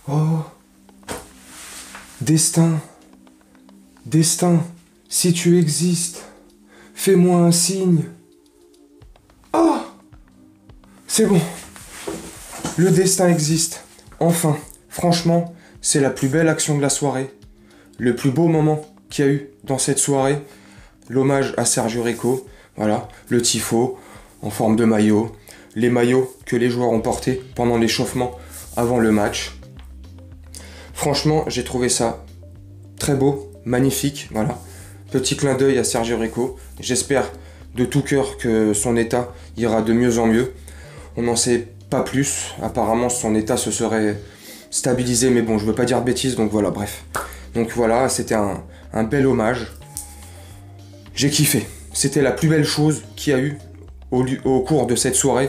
Oh, destin, destin, si tu existes, fais-moi un signe. Oh, c'est bon, le destin existe. Enfin, franchement, c'est la plus belle action de la soirée. Le plus beau moment qu'il y a eu dans cette soirée. L'hommage à Sergio Rico, voilà, le tifo en forme de maillot, les maillots que les joueurs ont portés pendant l'échauffement avant le match. Franchement, j'ai trouvé ça très beau, magnifique, voilà. Petit clin d'œil à Sergio Rico. J'espère de tout cœur que son état ira de mieux en mieux. On n'en sait pas plus. Apparemment, son état se serait stabilisé, mais bon, je veux pas dire de bêtises, donc voilà, bref. Donc voilà, c'était un bel hommage. J'ai kiffé. C'était la plus belle chose qu'il y a eu au cours de cette soirée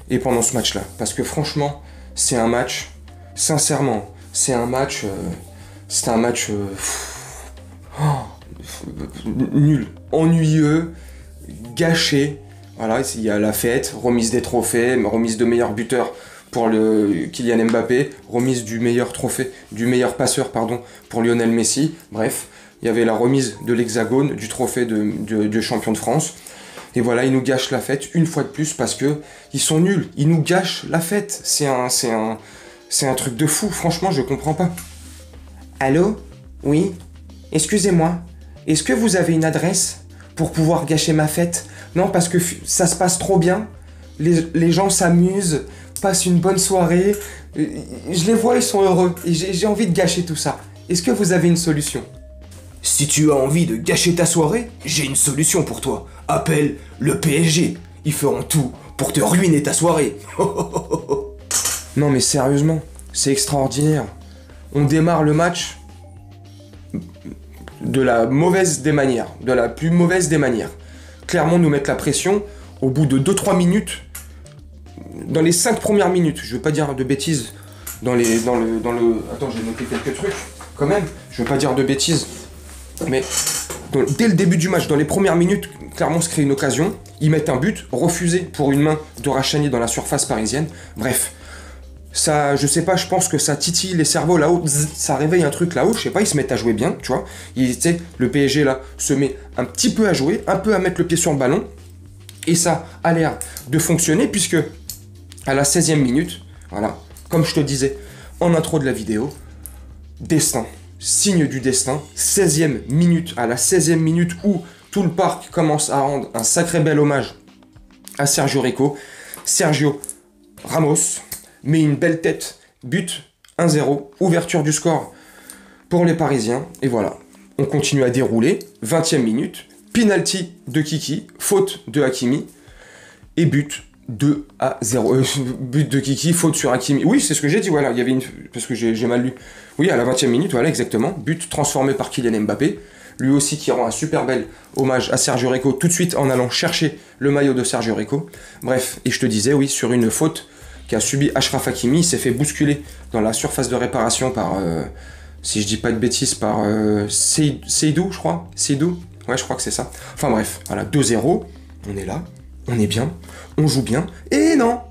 et pendant ce match-là. Parce que franchement, c'est un match, sincèrement, c'est un match... c'était un match nul, ennuyeux, gâché. Voilà, il y a la fête, remise des trophées, remise de meilleur buteur pour le Kylian Mbappé, remise du meilleur trophée, du meilleur passeur, pardon, pour Lionel Messi. Bref, il y avait la remise de l'hexagone, du trophée de champion de France. Et voilà, ils nous gâchent la fête une fois de plus parce que ils sont nuls. Ils nous gâchent la fête. C'est un truc de fou. Franchement, je comprends pas. Allô? Oui? Excusez-moi. Est-ce que vous avez une adresse pour pouvoir gâcher ma fête? Non, parce que ça se passe trop bien. Les gens s'amusent, passent une bonne soirée. Je les vois, ils sont heureux. Et j'ai envie de gâcher tout ça. Est-ce que vous avez une solution? Si tu as envie de gâcher ta soirée, j'ai une solution pour toi. Appelle le PSG. Ils feront tout pour te ruiner ta soirée. Non mais sérieusement, c'est extraordinaire. On démarre le match de la mauvaise des manières, de la plus mauvaise des manières. Clairement nous mettre la pression au bout de 2-3 minutes, dans les 5 premières minutes, je veux pas dire de bêtises, dans le... Attends, j'ai noté quelques trucs, quand même, je veux pas dire de bêtises, mais dès le début du match, dans les premières minutes, clairement se crée une occasion, ils mettent un but, refusé pour une main de Rachani dans la surface parisienne, bref. Ça, je sais pas, je pense que ça titille les cerveaux là-haut, ça réveille un truc là-haut, je sais pas, ils se mettent à jouer bien, tu vois. Le PSG là se met un petit peu à jouer, un peu à mettre le pied sur le ballon, et ça a l'air de fonctionner puisque à la 16e minute, voilà, comme je te disais en intro de la vidéo, destin, signe du destin, 16e minute, à la 16e minute où tout le parc commence à rendre un sacré bel hommage à Sergio Rico, Sergio Ramos met une belle tête, but 1-0, ouverture du score pour les Parisiens, et voilà, on continue à dérouler, 20e minute, penalty de Kiki, faute de Hakimi, et but 2-0, but de Kiki, faute sur Hakimi, oui c'est ce que j'ai dit, voilà, il y avait une, parce que j'ai mal lu, oui à la 20e minute, voilà exactement, but transformé par Kylian Mbappé, lui aussi qui rend un super bel hommage à Sergio Rico, tout de suite en allant chercher le maillot de Sergio Rico, bref, et je te disais, oui, sur une faute qui a subi Achraf Hakimi, il s'est fait bousculer dans la surface de réparation par, si je dis pas de bêtises, par Seydou, je crois. Seydou, ouais, je crois que c'est ça. Enfin bref, voilà, 2-0, on est là, on est bien, on joue bien, et non,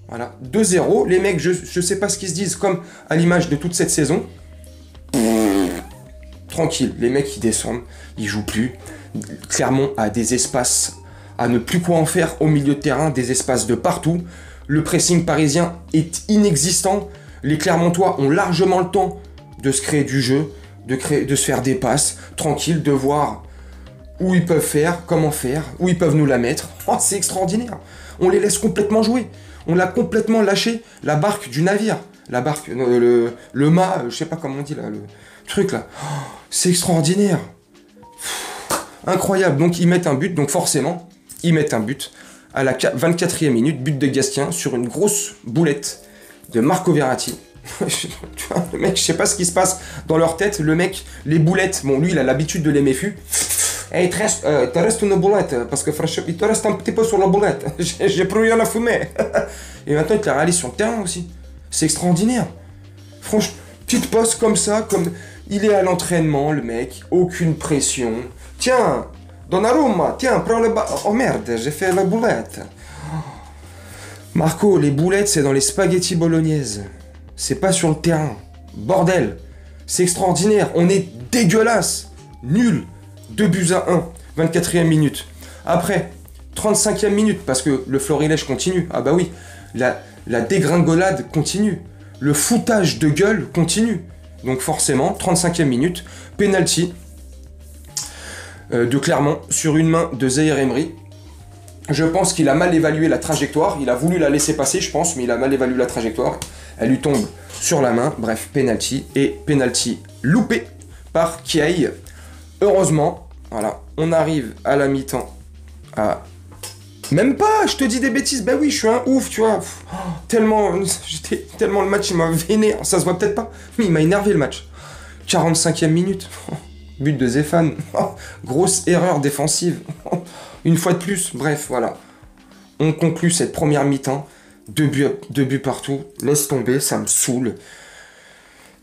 voilà, 2-0, les mecs, je sais pas ce qu'ils se disent, comme à l'image de toute cette saison, tranquille, les mecs ils descendent, ils jouent plus, Clermont a des espaces à ne plus quoi en faire au milieu de terrain, des espaces de partout. Le pressing parisien est inexistant. Les Clermontois ont largement le temps de se créer du jeu, de se faire des passes, tranquille, de voir où ils peuvent faire, comment faire, où ils peuvent nous la mettre. Oh, c'est extraordinaire. On les laisse complètement jouer. On l'a complètement lâché, la barque du navire. La barque, le mât, je sais pas comment on dit là, le truc là. Oh, c'est extraordinaire. Incroyable. Donc ils mettent un but, donc forcément, ils mettent un but. À la 24e minute, but de Gastien sur une grosse boulette de Marco Verratti. Tu vois, le mec, je sais pas ce qui se passe dans leur tête. Le mec, les boulettes, bon, lui, il a l'habitude de les méfu. Hey, il te reste une boulette, parce que franchement, il te reste un petit peu sur la boulette. J'ai plus rien à fumer. Et maintenant, il te la réalise sur le terrain aussi. C'est extraordinaire. Franchement, petite passe comme ça, comme il est à l'entraînement, le mec, aucune pression. Tiens, Donnarumma, tiens, prends le ballon. Oh merde, j'ai fait la boulette. Marco, les boulettes, c'est dans les spaghettis bolognaises. C'est pas sur le terrain. bordel. C'est extraordinaire. On est dégueulasse. Nul. 2-1. 24e minute. Après, 35e minute, parce que le florilège continue. Ah bah oui, la dégringolade continue. Le foutage de gueule continue. Donc forcément, 35e minute, penalty de Clermont sur une main de Zahir Emery. Je pense qu'il a mal évalué la trajectoire. Il a voulu la laisser passer, je pense, mais il a mal évalué la trajectoire. Elle lui tombe sur la main. Bref, penalty. Et penalty loupé par Kiaï. Heureusement, voilà, on arrive à la mi-temps à... Même pas, je te dis des bêtises, bah oui, je suis un ouf, tu vois. Tellement le match, il m'a vénère, ça se voit peut-être pas, mais il m'a énervé le match. 45e minute, but de Zéphane, grosse erreur défensive, une fois de plus, bref, voilà. On conclut cette première mi-temps, deux buts partout, laisse tomber, ça me saoule.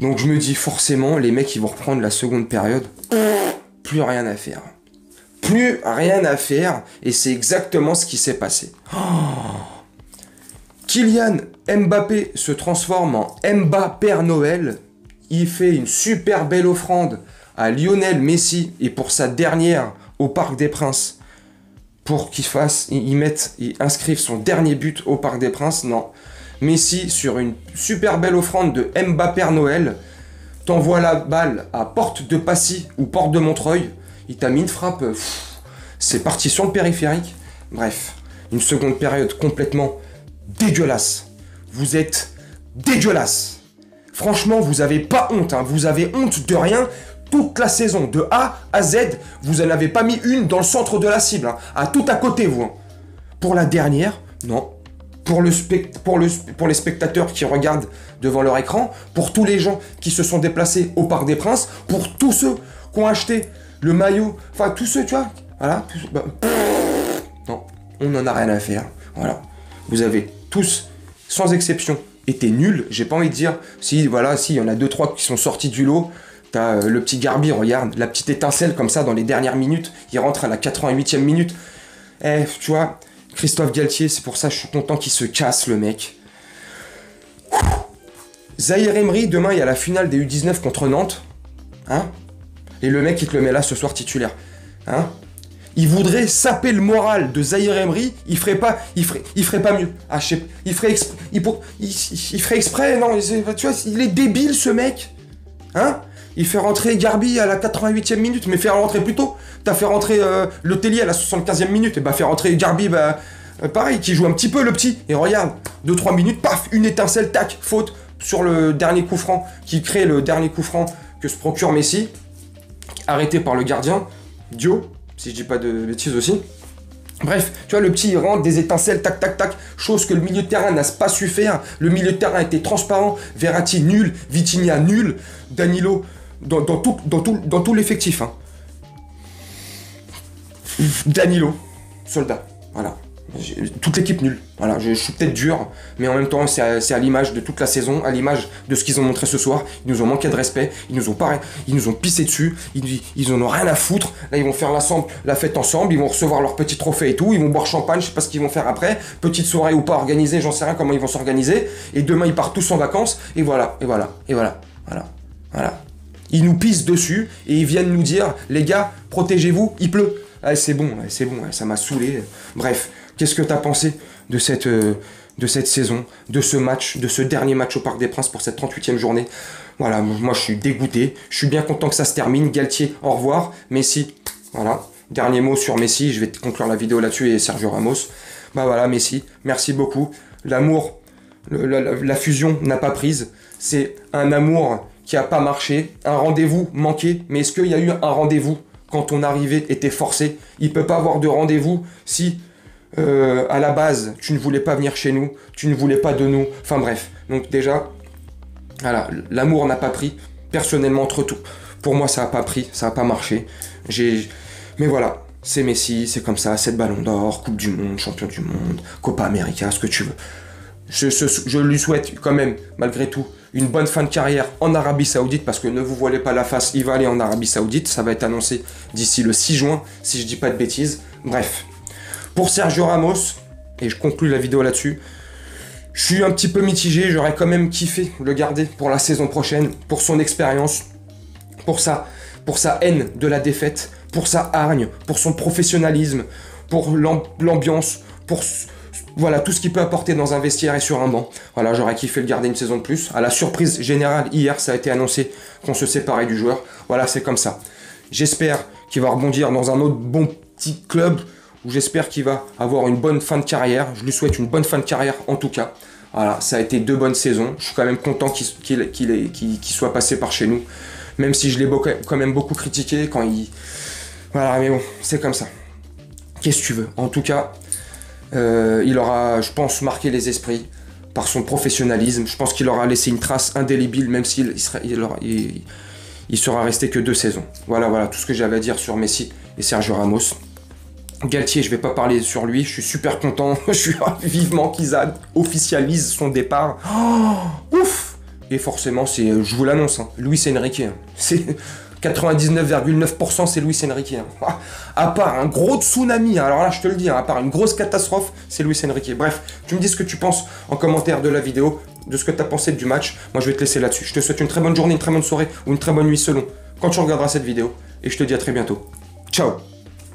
Donc je me dis forcément, les mecs, ils vont reprendre la seconde période, plus rien à faire. Plus rien à faire, et c'est exactement ce qui s'est passé. Kylian Mbappé se transforme en Père Noël. Il fait une super belle offrande à Lionel Messi, et pour sa dernière au Parc des Princes, pour qu'il inscrive son dernier but au Parc des Princes. Non, Messi, sur une super belle offrande de Père Noël, t'envoie la balle à Porte de Passy ou Porte de Montreuil. Il t'a mis une frappe, c'est parti sur le périphérique. Bref, une seconde période complètement dégueulasse. Vous êtes dégueulasse. Franchement, vous avez pas honte, hein. Vous avez honte de rien. Toute la saison, de A à Z, vous n'en avez pas mis une dans le centre de la cible, hein. À tout à côté, vous. Hein. Pour la dernière, non. Pour les spectateurs qui regardent devant leur écran, pour tous les gens qui se sont déplacés au Parc des Princes, pour tous ceux qui ont acheté le maillot, enfin tous ceux, tu vois, voilà, non, on n'en a rien à faire, voilà. Vous avez tous, sans exception, été nuls, j'ai pas envie de dire, si, voilà, si, il y en a 2-3 qui sont sortis du lot, t'as le petit Garbi, regarde, la petite étincelle comme ça dans les dernières minutes, il rentre à la 88e minute, tu vois, Christophe Galtier, c'est pour ça que je suis content qu'il se casse, le mec. Zahir Emery, demain, il y a la finale des U19 contre Nantes, hein. Et le mec, il te le met là ce soir titulaire. Hein? Il voudrait saper le moral de Zahir Emery, il ferait pas mieux. Ah, je sais, il ferait exprès, non, tu vois, il est débile ce mec. Hein? Il fait rentrer Garbi à la 88e minute, mais faire rentrer plus tôt. T'as fait rentrer Letellier à la 75e minute, et bah faire rentrer Garbi, pareil, qui joue un petit peu le petit. Et regarde, 2-3 minutes, paf, une étincelle, tac, faute sur le dernier coup franc, qui crée le dernier coup franc que se procure Messi. Arrêté par le gardien, Dio, si je dis pas de bêtises aussi. Bref, tu vois, le petit, il rentre des étincelles, tac, tac, tac, chose que le milieu de terrain n'a pas su faire. Le milieu de terrain était transparent, Verratti nul, Vitinha nul, Danilo dans tout l'effectif. Hein. Danilo, soldat, voilà. Toute l'équipe nulle. Voilà, je suis peut-être dur, mais en même temps, c'est à l'image de toute la saison, à l'image de ce qu'ils ont montré ce soir. Ils nous ont manqué de respect, ils nous ont pissé dessus, ils en ont rien à foutre. Là, ils vont faire la fête ensemble, ils vont recevoir leur petit trophée et tout, ils vont boire champagne, je sais pas ce qu'ils vont faire après. Petite soirée ou pas organisée, j'en sais rien comment ils vont s'organiser. Et demain, ils partent tous en vacances, et voilà. Ils nous pissent dessus, et ils viennent nous dire, les gars, protégez-vous, il pleut. Ah, c'est bon, ça m'a saoulé. Bref. Qu'est-ce que tu as pensé de cette saison, de ce match, de ce dernier match au Parc des Princes pour cette 38e journée? Voilà, moi je suis dégoûté, je suis bien content que ça se termine. Galtier, au revoir. Messi, voilà, dernier mot sur Messi, je vais conclure la vidéo là-dessus, et Sergio Ramos. Bah voilà, Messi, merci beaucoup. L'amour, la fusion n'a pas prise, c'est un amour qui n'a pas marché, un rendez-vous manqué, mais est-ce qu'il y a eu un rendez-vous quand ton arrivée était forcée? Il ne peut pas avoir de rendez-vous si... à la base, tu ne voulais pas venir chez nous, tu ne voulais pas de nous, enfin bref. Donc déjà, voilà, l'amour n'a pas pris, personnellement entre tout. Pour moi, ça n'a pas pris, ça n'a pas marché. Mais voilà, c'est Messi, c'est comme ça, 7 ballons d'or, Coupe du Monde, champion du monde, Copa América, ce que tu veux. Je lui souhaite quand même, malgré tout, une bonne fin de carrière en Arabie Saoudite, parce que ne vous voilez pas la face, il va aller en Arabie Saoudite, ça va être annoncé d'ici le 6 juin, si je dis pas de bêtises. Bref. Pour Sergio Ramos, et je conclue la vidéo là-dessus, Je suis un petit peu mitigé, j'aurais quand même kiffé le garder pour la saison prochaine, pour son expérience, pour sa haine de la défaite, pour sa hargne, pour son professionnalisme, pour l'ambiance, pour voilà, tout ce qu'il peut apporter dans un vestiaire et sur un banc. Voilà, j'aurais kiffé le garder une saison de plus. À la surprise générale, hier, ça a été annoncé qu'on se séparait du joueur. Voilà, c'est comme ça. J'espère qu'il va rebondir dans un autre bon petit club, où j'espère qu'il va avoir une bonne fin de carrière. Je lui souhaite une bonne fin de carrière en tout cas. Voilà, ça a été 2 bonnes saisons. Je suis quand même content qu'il soit passé par chez nous. Même si je l'ai quand même beaucoup critiqué quand il... Voilà, mais bon, c'est comme ça. Qu'est-ce que tu veux? En tout cas, il aura, je pense, marqué les esprits par son professionnalisme. Je pense qu'il aura laissé une trace indélébile, même s'il sera resté que 2 saisons. Voilà, tout ce que j'avais à dire sur Messi et Sergio Ramos. Galtier, je vais pas parler sur lui, je suis super content, je suis vivement qu'ils officialisent son départ. Oh, ouf! Et forcément, je vous l'annonce, hein, Luis Enrique. Hein. C'est 99,9% c'est Luis Enrique. Hein. À part un gros tsunami, hein, alors là je te le dis, hein, à part une grosse catastrophe, c'est Luis Enrique. Bref, tu me dis ce que tu penses en commentaire de la vidéo, de ce que tu as pensé du match. Moi je vais te laisser là-dessus. Je te souhaite une très bonne journée, une très bonne soirée ou une très bonne nuit selon quand tu regarderas cette vidéo. Et je te dis à très bientôt. Ciao!